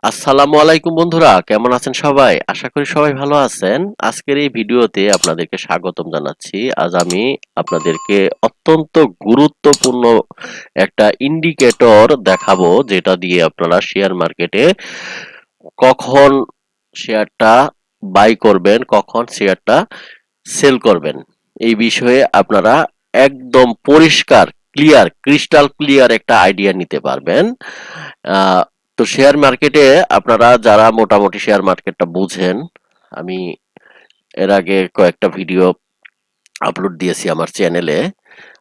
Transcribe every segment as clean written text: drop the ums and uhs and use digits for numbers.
আসসালামু আলাইকুম বন্ধুরা, কেমন আছেন সবাই? আশা করি সবাই ভালো আছেন। আজকের এই ভিডিওতে আপনাদেরকে স্বাগতম জানাচ্ছি। আজ আমি আপনাদেরকে অত্যন্ত গুরুত্বপূর্ণ একটা ইন্ডিকেটর দেখাবো, যেটা দিয়ে আপনারা শেয়ার মার্কেটে কখন শেয়ারটা বাই করবেন, কখন শেয়ারটা সেল করবেন। এই বিষয়ে আপনারা একদম পরিষ্কার, ক্রিস্টাল ক্লিয়ার একটা আইডিয়া নিতে পারবেন। আহ, তো শেয়ার মার্কেটে আপনারা যারা মোটামুটি শেয়ার মার্কেটটা বুঝেন, আমি এর আগে কয়েকটা ভিডিও আপলোড দিয়েছি আমার চ্যানেলে,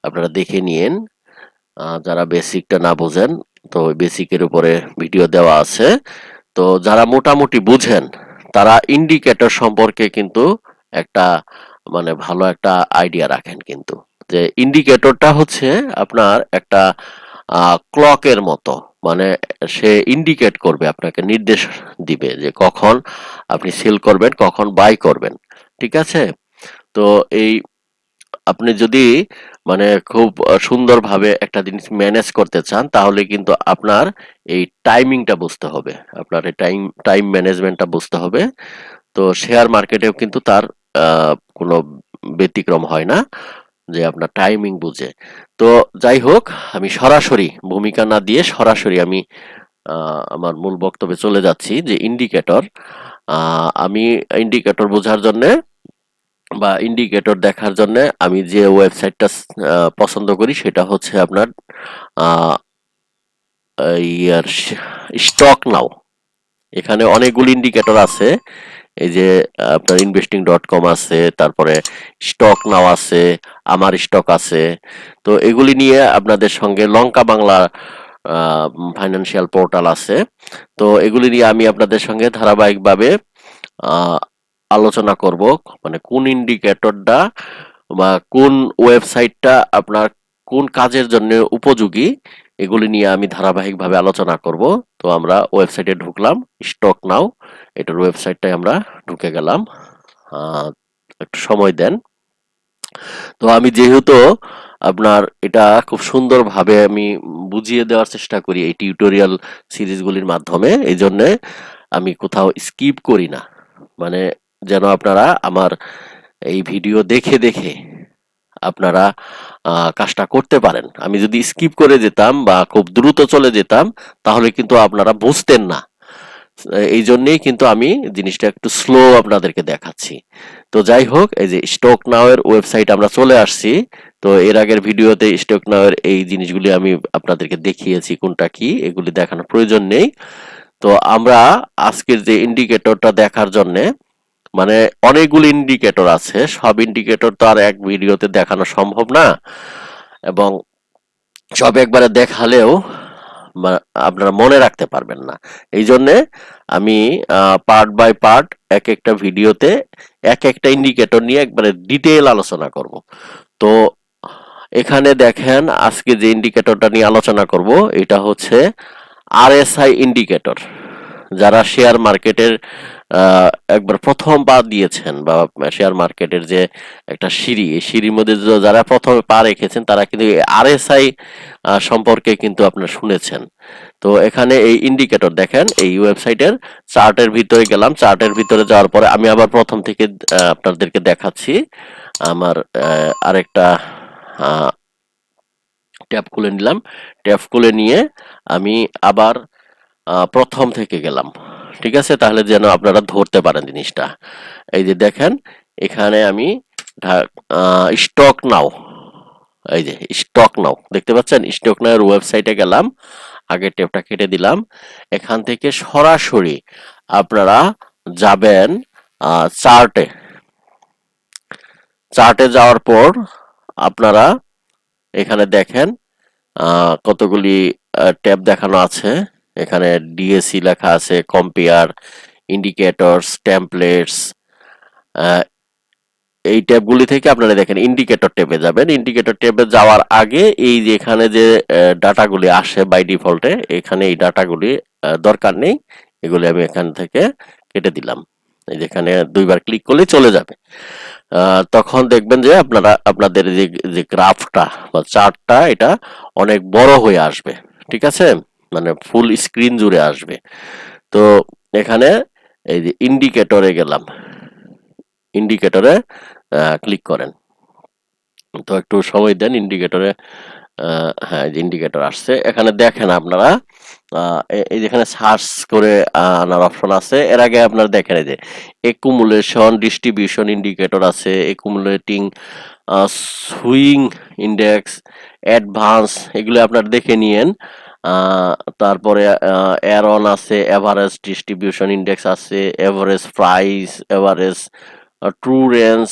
আপনারা দেখে নিন। যারা বেসিকটা না বুঝেন, তো ওই বেসিকের উপরে ভিডিও দেওয়া আছে। তো যারা মোটামুটি বুঝেন, তারা ইন্ডিকেটর সম্পর্কে কিন্তু একটা মানে ভালো একটা আইডিয়া রাখেন কিন্তু। যে ইন্ডিকেটরটা হচ্ছে আপনার একটা ক্লকের মতো, মানে সে ইন্ডিকেট করবে, আপনাকে নির্দেশ দিবে যে কখন আপনি সেল করবেন, কখন বাই করবেন। ঠিক আছে? তো এই আপনি যদি মানে খুব সুন্দরভাবে একটা জিনিস ম্যানেজ করতে চান, তাহলে কিন্তু আপনার এই টাইমিংটা বুঝতে হবে, আপনার এই টাইম ম্যানেজমেন্টটা বুঝতে হবে। তো শেয়ার মার্কেটেও কিন্তু তার কোনো ব্যতিক্রম হয় না, যে আপনার টাইমিং বুঝে। তো যাই হোক, আমি সরাসরি ভূমিকা না দিয়ে সরাসরি আমি আমার মূল বক্তব্যে চলে যাচ্ছি। যে ইন্ডিকেটর, আমি ইন্ডিকেটর বোঝার জন্য বা ইন্ডিকেটর দেখার জন্য আমি যে ওয়েবসাইটটা পছন্দ করি, সেটা হচ্ছে আপনার আহ, ইয়ার স্টক নাও। এখানে অনেকগুলো ইন্ডিকেটর আছে। এই যে আপনার investing.com আছে, তারপরে স্টক নাও আছে, আমার স্টক আছে। তো এগুলি নিয়ে আপনাদের সঙ্গে লঙ্কা বাংলা ফাইন্যান্সিয়াল পোর্টাল আছে। তো এগুলি নিয়ে আমি আপনাদের সঙ্গে ধারাবাহিকভাবে আহ, আলোচনা করব, মানে কোন ইন্ডিকেটরটা বা কোন ওয়েবসাইটটা আপনার কোন কাজের জন্য উপযোগী, এগুলি নিয়ে আমি ধারাবাহিকভাবে আলোচনা করব। তো আমরা ওয়েবসাইটে ঢুকলাম, স্টক নাও, এটার ওয়েবসাইটটায় আমরা ঢুকে গেলাম। আহ, একটু সময় দেন। তো আমি যেহেতু আপনার এটা খুব সুন্দরভাবে আমি বুঝিয়ে দেওয়ার চেষ্টা করি এই টিউটোরিয়াল সিরিজগুলির মাধ্যমে, এই জন্যে আমি কোথাও স্কিপ করি না। মানে যেন আপনারা আমার এই ভিডিও দেখে দেখে আপনারা কাজটা করতে পারেন। আমি যদি স্কিপ করে যেতাম বা খুব দ্রুত চলে যেতাম, তাহলে কিন্তু আপনারা বুঝতেন না। এই জন্যেই কিন্তু আমি জিনিসটা একটু স্লো আপনাদেরকে দেখাচ্ছি। তো যাই হোক, এই যে স্টক নাও এর ওয়েবসাইট আমরা চলে আসছি। তো এর আগের ভিডিওতে স্টক নাও এর এই জিনিসগুলি আমি আপনাদেরকে দেখিয়েছি, কোনটা কি এগুলি দেখানোর প্রয়োজন নেই। তো আমরা আজকের যে ইন্ডিকেটরটা দেখার জন্যে, মানে অনেকগুলো ইন্ডিকেটর আছে, সব ইন্ডিকেটর তো আর এক ভিডিওতে দেখানো সম্ভব না, এবং সব একবারে দেখালেও আপনারা মনে রাখতে পারবেন না। এই জন্যে আমি পার্ট বাই পার্ট এক একটা ভিডিওতে এক একটা ইন্ডিকেটর নিয়ে একবারে ডিটেল আলোচনা করব। তো এখানে দেখেন, আজকে যে ইন্ডিকেটরটা নিয়ে আলোচনা করব, এটা হচ্ছে আরএসআই ইন্ডিকেটর। যারা শেয়ার মার্কেটের একবার প্রথম পা দিয়েছেন, বা শেয়ার মার্কেটের যে একটা সিঁড়ি, এই সিঁড়ির মধ্যে যারা প্রথমে পা রেখেছেন, তারা কিন্তু আরএসআই সম্পর্কে কিন্তু আপনারা শুনেছেন। তো এখানে এই ইন্ডিকেটর দেখেন, এই ওয়েবসাইটের চার্টের ভিতরে গেলাম। চার্টের ভিতরে যাওয়ার পরে আমি আবার প্রথম থেকে আপনাদেরকে দেখাচ্ছি। আমার আরেকটা ট্যাব খুলে নিলাম। ট্যাব খুলে নিয়ে আমি আবার প্রথম থেকে গেলাম। ঠিক আছে? তাহলে যেন আপনারা ধরতে পারেন জিনিসটা। এই যে দেখেন, এখানে আমি স্টক নাও, এই যে স্টক নাও দেখতে পাচ্ছেন, স্টক নাও এর ওয়েবসাইটে গেলাম, আগের ট্যাবটা কেটে দিলাম। এখান থেকে সরাসরি আপনারা যাবেন চার্টে। চার্টে যাওয়ার পর আপনারা এখানে দেখেন কতগুলি ট্যাব দেখানো আছে। এখানে ডিএসি লেখা আছে, কম্পেয়ার, ইন্ডিকেটরস, টেমপ্লেটস। এই ট্যাবগুলি থেকে আপনারা দেখেন ইন্ডিকেটর ট্যাবে যাবেন। ইন্ডিকেটর ট্যাবে যাওয়ার আগে এই যে এখানে যে ডাটাগুলি আসে বাই ডিফল্টে, এখানে এই ডাটাগুলি দরকার নেই, এগুলি আমি এখান থেকে কেটে দিলাম। এই যেখানে দুইবার ক্লিক করলে চলে যাবে। তখন দেখবেন যে আপনাদের যে গ্রাফটা বা চার্টটা, এটা অনেক বড় হয়ে আসবে। ঠিক আছে? মানে ফুল স্ক্রিন জুড়ে আসবে। তো এখানে এই যে ইন্ডিকেটরে গেলাম, ইন্ডিকেটরে ক্লিক করেন। তো একটু সময় দেন, ইন্ডিকেটরে হ্যাঁ এই যে ইন্ডিকেটর আসছে। এখানে দেখেন আপনারা এই যেখানে সার্চ করে আনার অপশন আছে। এর আগে আপনারা দেখেন এই যে একুমুলেশন ডিস্ট্রিবিউশন ইন্ডিকেটর আছে, একুমুলেটিং সুইং ইন্ডেক্স, অ্যাডভান্স, এগুলো আপনারা দেখে নিয়েন। তারপরে অ্যারন আছে, এভারেজ ডিস্ট্রিবিউশন ইন্ডেক্স আছে, average price, average true range,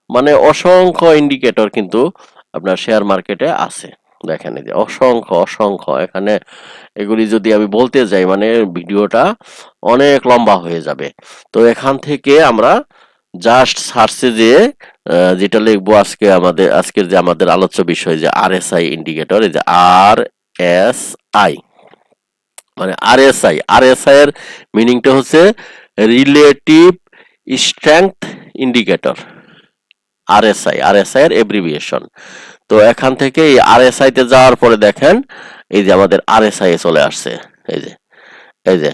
মানে অসংখ্য ইন্ডিকেটর কিন্তু আপনার শেয়ার মার্কেটে আছে। দেখেন এই যে অসংখ্য অসংখ্য, এখানে এগুলি যদি আমি বলতে যাই মানে ভিডিওটা অনেক লম্বা হয়ে যাবে। তো এখান থেকে আমরা জাস্ট সার্চে যে যেটা লিখবো আজকে আজকের যে আমাদের আলোচ্য বিষয় যে আরএসআই ইন্ডিকেটর, এই যে আরএসআই মানে আরএসআই এর মিনিংটা হচ্ছে রিলেটিভ স্ট্রেংথ ইন্ডিকেটর। আরএসআই এর এব্রিভিয়েশন। তো এখান থেকে এই আরএসআই তে যাওয়ার পরে দেখেন এই যে আমাদের আরএসআই চলে আসছে। এই যে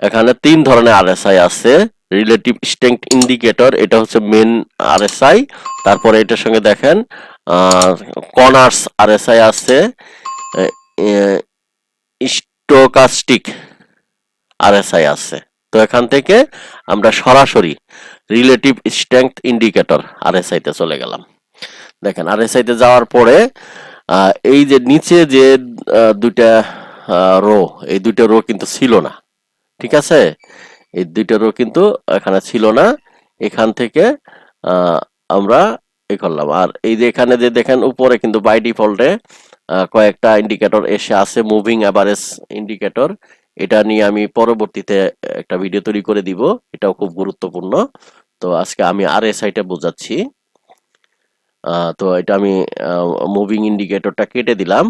এখানে 3 ধরনের আরএসআই আছে। রিলেটিভ স্ট্রেংথ ইন্ডিকেটর, এটা হচ্ছে মেন আরএসআই। তারপরে এটার সঙ্গে দেখেন কর্নার্স আরএসআই আছে, স্টোকাস্টিক আরএসআই আছে। তো এখান থেকে আমরা সরাসরি রিলেটিভ স্ট্রেংথ ইন্ডিকেটর আরএসআই তে চলে গেলাম। দেখেন আরএসআই তে যাওয়ার পরে এই যে নিচে যে দুইটা রো, এই দুইটা রো কিন্তু ছিল না, ঠিক আছে? এই দুইটা রো কিন্তু এখানে ছিল না। এখান থেকে আমরা এই করলাম। আর এই যে এখানে যে দেখেন উপরে কিন্তু বাই ডিফল্টে কয়েকটা ইন্ডিকেটর এসে আছে, মুভিং অ্যাভারেজ ইন্ডিকেটর। এটা নিয়ে আমি পরবর্তীতে একটা ভিডিও তৈরি করে দিব, এটাও খুব গুরুত্বপূর্ণ। তো আজকে আমি আরএসআইটা বোঝাচ্ছি। তো এটা আমি মুভিং ইন্ডিকেটরটা কেটে দিলাম।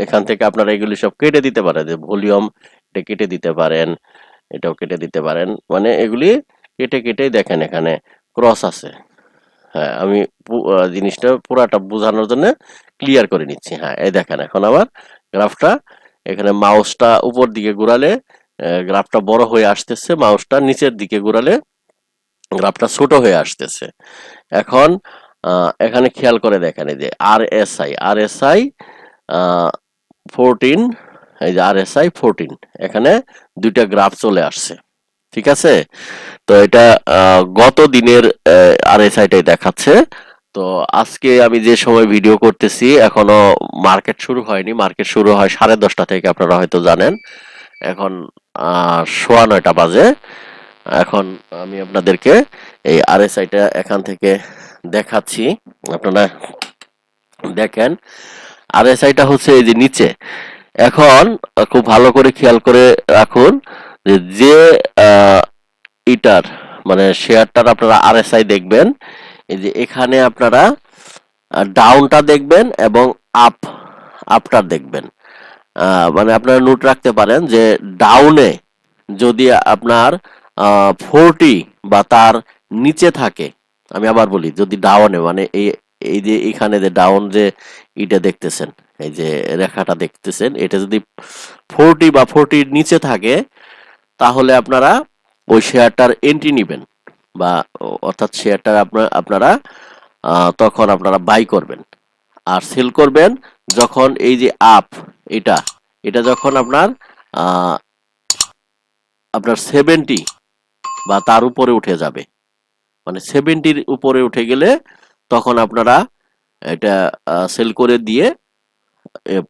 এখান থেকে আপনারা এগুলি সব কেটে দিতে পারেন, যে ভলিউম এটা কেটে দিতে পারেন, এটাও কেটে দিতে পারেন, মানে এগুলি কেটে কেটেই দেখেন এখানে ক্রস আছে। হ্যাঁ আমি জিনিসটা পুরাটা বোঝানোর জন্য ক্লিয়ার করে নিচ্ছি। হ্যাঁ এই দেখেন এখন আমার গ্রাফটা, এখানে মাউসটা উপর দিকে ঘোরালে গ্রাফটা বড় হয়ে আসতেছে, মাউসটা নিচের দিকে ঘোরালে গ্রাফটা ছোট হয়ে আসতেছে। এখন এখানে খেয়াল করে দেখেন এই যে আরএসআই 14, এই যে আরএসআই 14, এখানে দুইটা গ্রাফ চলে আসছে, ঠিক আছে? তো এটা গত দিনের আরএসআইটাই দেখাচ্ছে। তো আজকে আমি যে সময় ভিডিও করতেছি এখনো মার্কেট শুরু হয়নি, মার্কেট শুরু হয় 10:30 থেকে, আপনারা হয়তো জানেন। এখন 9:15 বাজে। এখন আমি আপনাদেরকে এই আরএসআইটা এখান থেকে দেখাচ্ছি, আপনারা দেখেন। আরএসআইটা হচ্ছে এই যে নিচে। এখন খুব ভালো করে খেয়াল করে রাখুন যে ইটার মানে শেয়ারটার আপনারা আরএসআই দেখবেন, এই যে এখানে আপনারা ডাউনটা দেখবেন এবং আপটা দেখবেন। মানে আপনারা নোট রাখতে পারেন যে ডাউনে যদি আপনার 40 বা তার নিচে থাকে, আমি আবার বলি, যদি ডাউনে মানে এই যে এখানে যে ডাউন যে এটা দেখতেছেন, এই যে রেখাটা দেখতেছেন, এটা যদি 40 বা 40 নিচে থাকে তাহলে আপনারা ওই শেয়ারটার এন্ট্রি নেবেন, বা অর্থাৎ শেয়ারটার আপনারা তখন আপনারা বাই করবেন। আর সেল করবেন যখন এই যে এটা এটা যখন আপনার 70 বা তার উপরে উঠে যাবে, মানে 70-র উপরে উঠে গেলে তখন আপনারা এটা সেল করে দিয়ে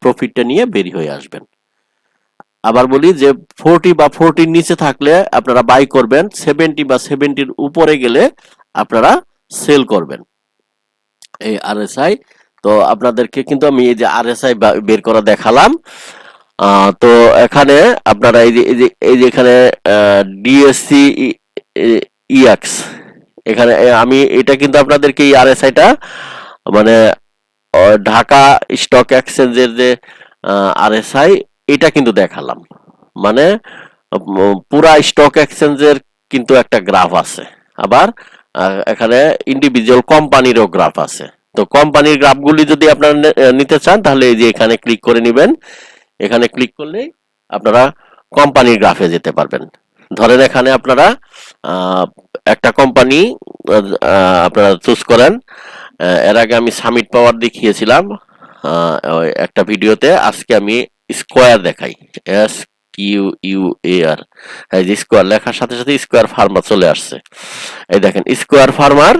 প্রফিটটা নিয়ে বের হয়ে আসবেন। আবার বলি যে 40 বা 40-র নিচে থাকলে আপনারা বাই করবেন, 70 বা 70-র উপরে গেলে আপনারা সেল করবেন এই আরএসআই। তো আপনাদেরকে কিন্তু আমি এই যে আরএসআই বের করা দেখালাম। তো এখানে আপনারা এই যে এখানে ডিএসসি ইএক্স, এখানে আমি এটা কিন্তু আপনাদেরকে এই আরএসআইটা মানে ঢাকা স্টক এক্সচেঞ্জের যে আরএসআই এটা কিন্তু দেখালাম, মানে পুরা স্টক এক্সচেঞ্জের কিন্তু একটা গ্রাফ আছে, আবার এখানে ইন্ডিভিজুয়াল কোম্পানিরও গ্রাফ আছে। তো কোম্পানির গ্রাফগুলি যদি আপনারা নিতে চান তাহলে এই যে এখানে ক্লিক করে নেবেন, এখানে ক্লিক করলেই আপনারা কোম্পানির গ্রাফে যেতে পারবেন। ধরেন এখানে আপনারা একটা কোম্পানি আপনারা চুজ করেন। এর আগে আমি সামিট পাওয়ার দেখিয়েছিলাম ওই একটা ভিডিওতে। আজকে আমি স্কোয়ার দেখাই, SQUAR। এই যে স্কোয়ার লেখার সাথে সাথে স্কোয়ার ফার্মার চলে আসছে। এই দেখেন স্কোয়ার ফার্মার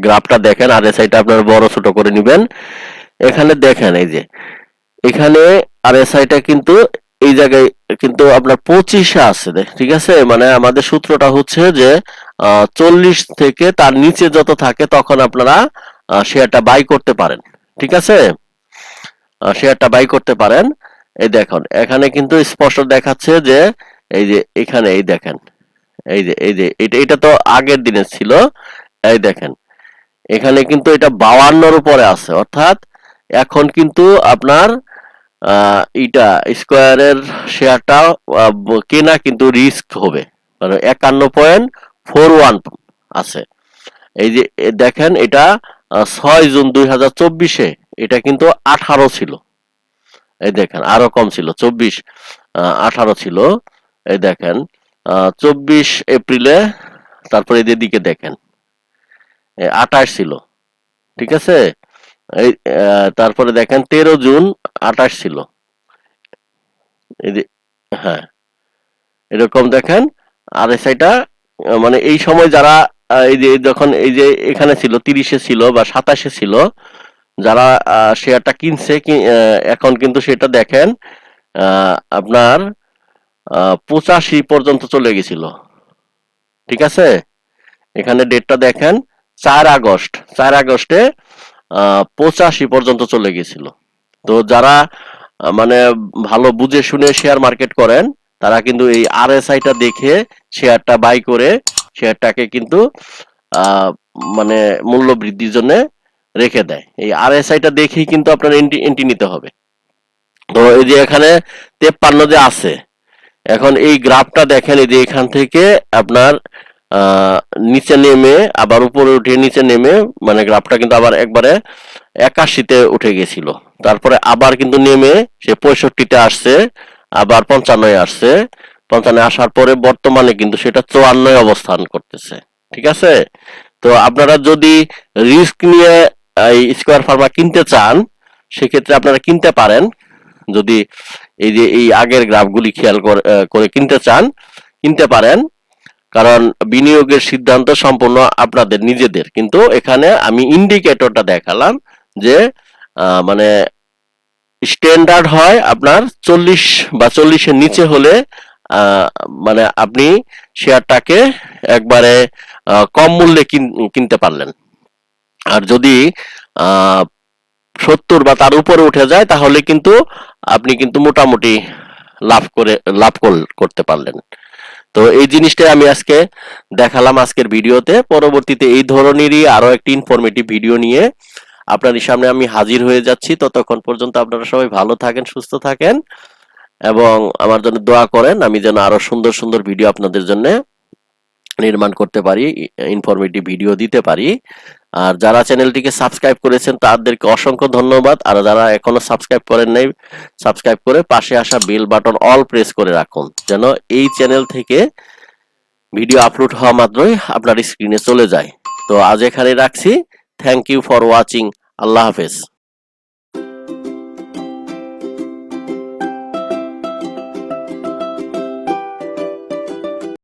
গ্রাফটা দেখেন, RSI টা আপনার বড় ছোট করে নেবেন। এখানে দেখেন এই যে এখানে RSI টা কিন্তু এই জায়গায় কিন্তু আপনার 25-এ আছে, ঠিক আছে। মানে আমাদের সূত্রটা হচ্ছে যে 40 থেকে তার নিচে যত থাকে তখন আপনারা শেয়ারটা বাই করতে পারেন, ঠিক আছে। শেয়ারটা বাই করতে পারেন। এই দেখুন এখানে কিন্তু স্পষ্ট দেখাচ্ছে যে এই যে এখানে এই দেখেন এই যে এটা তো আগের দিনের ছিল। এই দেখেন এখানে কিন্তু এটা 52-র উপরে আছে, অর্থাৎ এখন কিন্তু আপনার ইটা স্কোয়ারের শেয়ারটা কেনা কিন্তু রিস্ক হবে, মানে 51.41 আছে। এই যে দেখেন এটা 6 জুন 2024-এ এটা কিন্তু 18 ছিল। এই দেখেন আরো কম ছিল, 24 18 ছিল। এই দেখেন 24 এপ্রিলে, তারপরে এদের দিকে দেখেন 28 ছিল, ঠিক আছে। এই তারপরে দেখেন 13 জুন 28 ছিল। এই যে হ্যাঁ এরকম দেখেন RSI-টা মানে এই সময় যারা এই যে যখন এই যে এখানে ছিল 30-এ ছিল বা 27-এ ছিল, যারা শেয়ারটা কিনছে এখন কিন্তু সেটা দেখেন আপনার 85 পর্যন্ত চলে গেছিল, ঠিক আছে। এখানে ডেটটা দেখেন 4 আগস্টে 85 পর্যন্ত চলে গেছিল। তো যারা মানে ভালো বুঝে শুনে শেয়ার মার্কেট করেন তারা কিন্তু এই RSI-টা দেখে শেয়ারটা বাই করে শেয়ারটাকে কিন্তু মানে মূল্য বৃদ্ধির জন্য রেখে দেয়। এই RSI-টা দেখেই কিন্তু আপনার এন্ট্রি নিতে হবে। তো এই যে এখানে 53 যে আছে, এখন এই গ্রাফটা দেখেন এই যে এখান থেকে আপনার নিচে নেমে আবার উপরে উঠে নিচে নেমে, মানে গ্রাফটা কিন্তু আবার একবারে 81-তে উঠে গেছিল। তারপরে আবার কিন্তু নেমে সে 65-তে আসছে, আবার 55-এ আসছে। 55-এ আসার পরে বর্তমানে কিন্তু সেটা 54-এ অবস্থান করতেছে, ঠিক আছে। তো আপনারা যদি রিস্ক নিয়ে এই স্কয়ার ফার্মা কিনতে চান সেক্ষেত্রে আপনারা কিনতে পারেন। যদি এই যে এই আগের গ্রাফগুলি খেয়াল করে কিনতে চান কিনতে পারেন, কারণ বিনিয়োগের সিদ্ধান্ত সম্পূর্ণ আপনাদের নিজেদের। কিন্তু এখানে আমি ইন্ডিকেটরটা দেখালাম যে মানে স্ট্যান্ডার্ড হয় আপনার 40 বা 40-এর নিচে হলে মানে আপনি শেয়ারটাকে একবারে কম মূল্যে কিনতে পারলেন। আর যদি 70 বা তার উপরে উঠে যায় তাহলে কিন্তু আপনি কিন্তু মোটামুটি লাভ করতে পারলেন। তো এই জিনিসটাই আমি আজকে দেখালাম আজকের ভিডিওতে। পরবর্তীতে এই ধরনেরই আরো একটি ইনফরমেটিভ ভিডিও নিয়ে আপনাদের সামনে আমি হাজির হয়ে যাচ্ছি। ততক্ষণ পর্যন্ত আপনারা সবাই ভালো থাকেন, সুস্থ থাকেন এবং আমার জন্য দোয়া করেন আমি যেন আরো সুন্দর সুন্দর ভিডিও আপনাদের জন্য নির্মাণ করতে পারি, ইনফরমেটিভ ভিডিও দিতে পারি। আর যারা চ্যানেলটিকে সাবস্ক্রাইব করেছেন তাদেরকে অসংখ্য ধন্যবাদ। আর যারা এখনো সাবস্ক্রাইব করেন নাই, সাবস্ক্রাইব করে পাশে আসা বেল বাটন অল প্রেস করে রাখুন, যেন এই চ্যানেল থেকে ভিডিও আপলোড হওয়া মাত্রই আপনার স্ক্রিনে চলে যায়। তো আজ এখানে রাখছি। Thank you for watching. Allah হাফেজ।